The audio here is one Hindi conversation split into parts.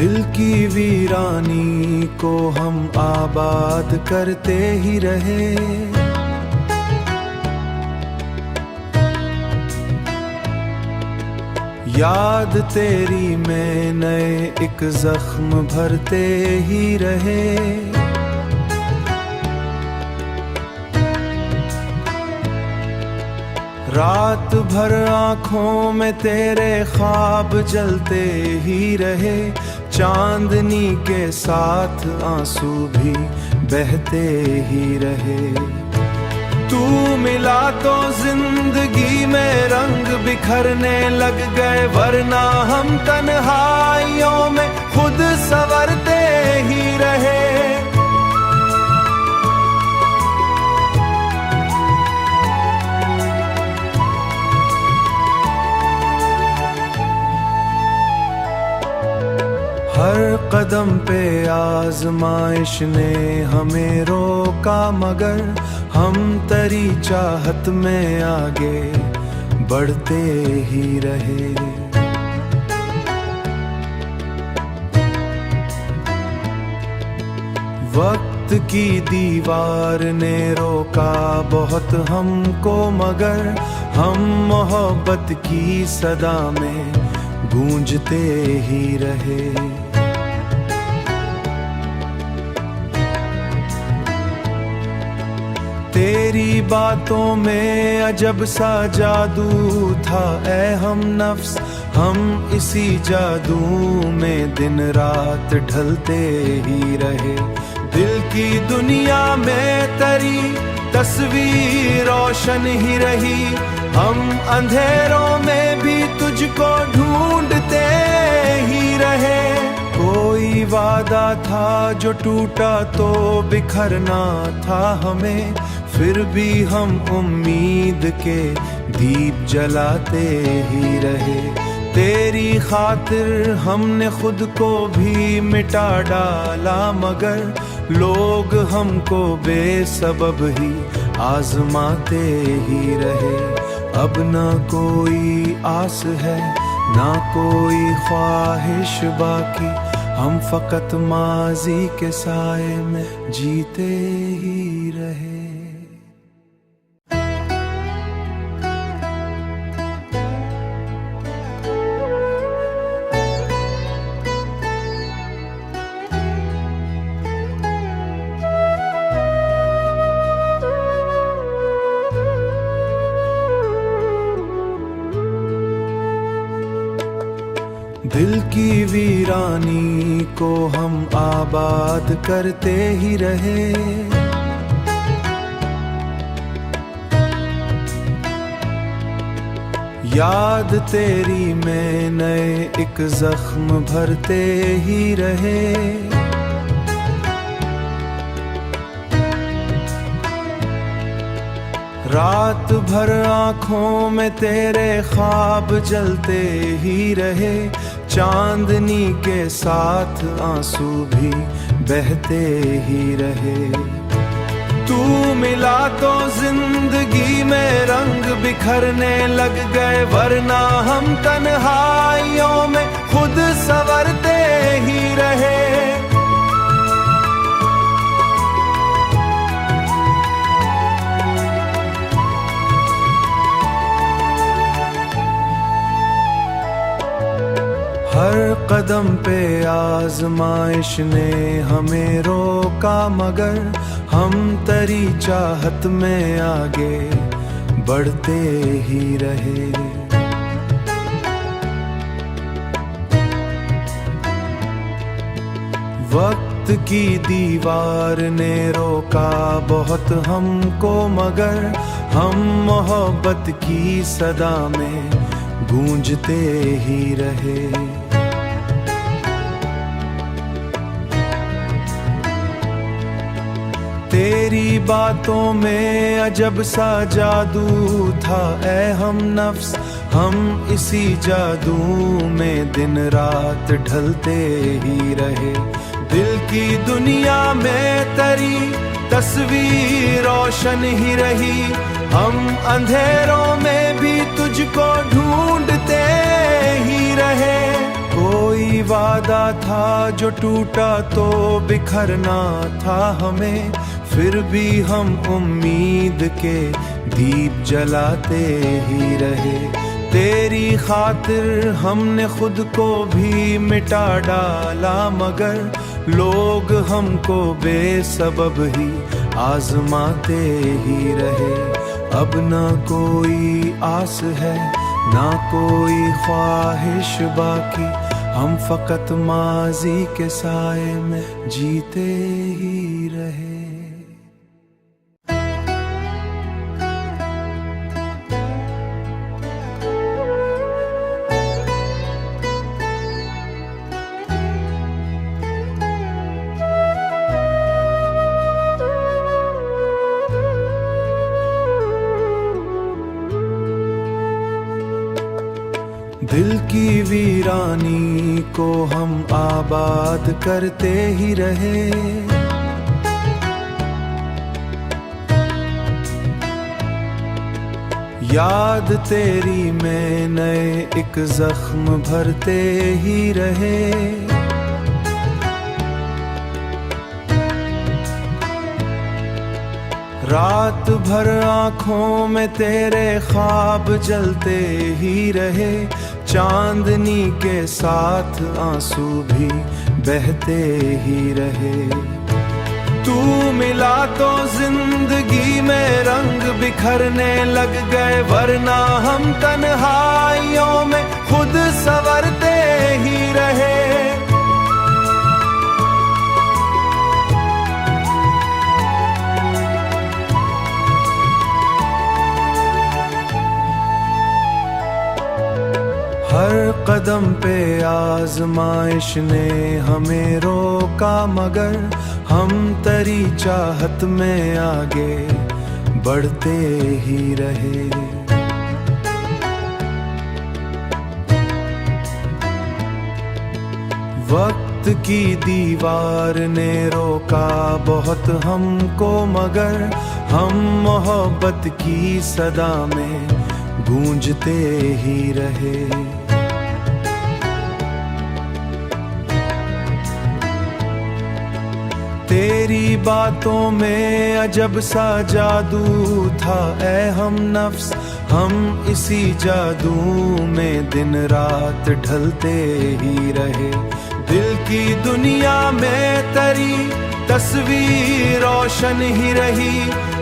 दिल की वीरानी को हम आबाद करते ही रहे। याद तेरी में नए एक जख्म भरते ही रहे। रात भर आँखों में तेरे ख्वाब जलते ही रहे। चांदनी के साथ आंसू भी बहते ही रहे। तू मिला तो जिंदगी में रंग बिखरने लग गए, वरना हम तन्हाइयों में खुद संवरते ही रहे। हर कदम पे आजमाइश ने हमें रोका, मगर हम तेरी चाहत में आगे बढ़ते ही रहे। वक्त की दीवार ने रोका बहुत हमको, मगर हम मोहब्बत की सदा में गूंजते ही रहे। तेरी बातों में अजब सा जादू था ऐ हम नफ्स, हम इसी जादू में दिन रात ढलते ही रहे। दिल की दुनिया में तेरी तस्वीर रोशन ही रही, हम अंधेरों में भी तुझको ढूंढते ही रहे। कोई वादा था जो टूटा तो बिखरना था हमें, फिर भी हम उम्मीद के दीप जलाते ही रहे। तेरी खातिर हमने खुद को भी मिटा डाला, मगर लोग हमको बेसबब ही आजमाते ही रहे। अब ना कोई आस है ना कोई ख्वाहिश बाकी, हम फकत माजी के साए में जीते ही रहे। दिल की वीरानी को हम आबाद करते ही रहे। याद तेरी में नए एक जख्म भरते ही रहे। रात भर आँखों में तेरे ख्वाब जलते ही रहे। चांदनी के साथ आंसू भी बहते ही रहे। तू मिला तो जिंदगी में रंग बिखरने लग गए, वरना हम तन्हाइयों में खुद संवरते ही रहे। हर कदम पे आजमाइश ने हमें रोका, मगर हम तेरी चाहत में आगे बढ़ते ही रहे। वक्त की दीवार ने रोका बहुत हमको, मगर हम मोहब्बत की सदा में गूंजते ही रहे। तेरी बातों में अजब सा जादू था ऐ हम नफ्स, हम इसी जादू में दिन रात ढलते ही रहे। दिल की दुनिया में तेरी तस्वीर रोशन ही रही, हम अंधेरों में भी तुझको ढूंढते ही रहे। कोई वादा था जो टूटा तो बिखरना था हमें, फिर भी हम उम्मीद के दीप जलाते ही रहे। तेरी खातिर हमने खुद को भी मिटा डाला, मगर लोग हमको बेसबब ही आजमाते ही रहे। अब ना कोई आस है ना कोई ख्वाहिश बाकी, हम फकत माजी के साए में जीते ही रहे। दिल की वीरानी को हम आबाद करते ही रहे। याद तेरी में नए एक जख्म भरते ही रहे। रात भर आँखों में तेरे ख्वाब जलते ही रहे। चांदनी के साथ आंसू भी बहते ही रहे। तू मिला तो जिंदगी में रंग बिखरने लग गए, वरना हम तन्हाइयों में खुद संवरते ही रहे। हर कदम पे आजमाइश ने हमें रोका, मगर हम तेरी चाहत में आगे बढ़ते ही रहे। वक्त की दीवार ने रोका बहुत हमको, मगर हम मोहब्बत की सदा में गूंजते ही रहे। तेरी बातों में अजब सा जादू था ऐ हम नफ्स, हम इसी जादू में दिन रात ढलते ही रहे। दिल की दुनिया में तेरी तस्वीर रोशन ही रही,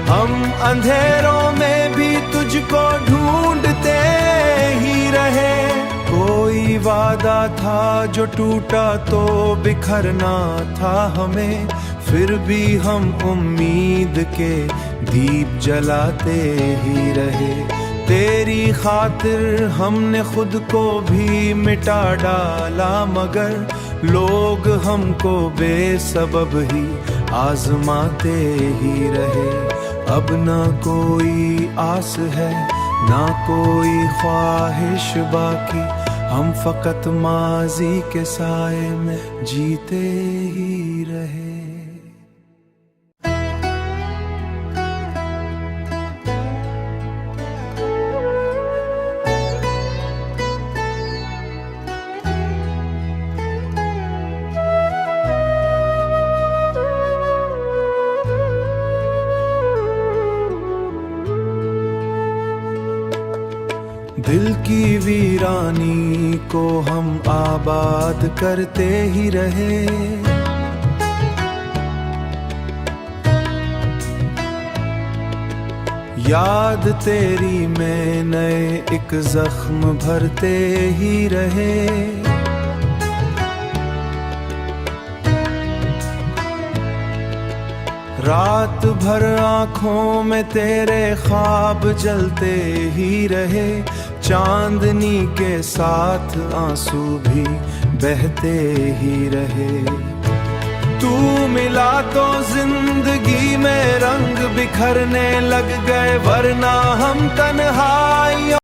हम अंधेरों में भी तुझको ढूंढते ही रहे। कोई वादा था जो टूटा तो बिखरना था हमें, फिर भी हम उम्मीद के दीप जलाते ही रहे। तेरी खातिर हमने खुद को भी मिटा डाला, मगर लोग हमको बेसबब ही आजमाते ही रहे। अब ना कोई आस है ना कोई ख्वाहिश बाकी, हम फकत माजी के साए में जीते ही रहे। दिल की वीरानी को हम आबाद करते ही रहे। याद तेरी में नए एक जख्म भरते ही रहे। रात भर आँखों में तेरे ख्वाब जलते ही रहे। चांदनी के साथ आंसू भी बहते ही रहे। तू मिला तो जिंदगी में रंग बिखरने लग गए, वरना हम तन्हाइयों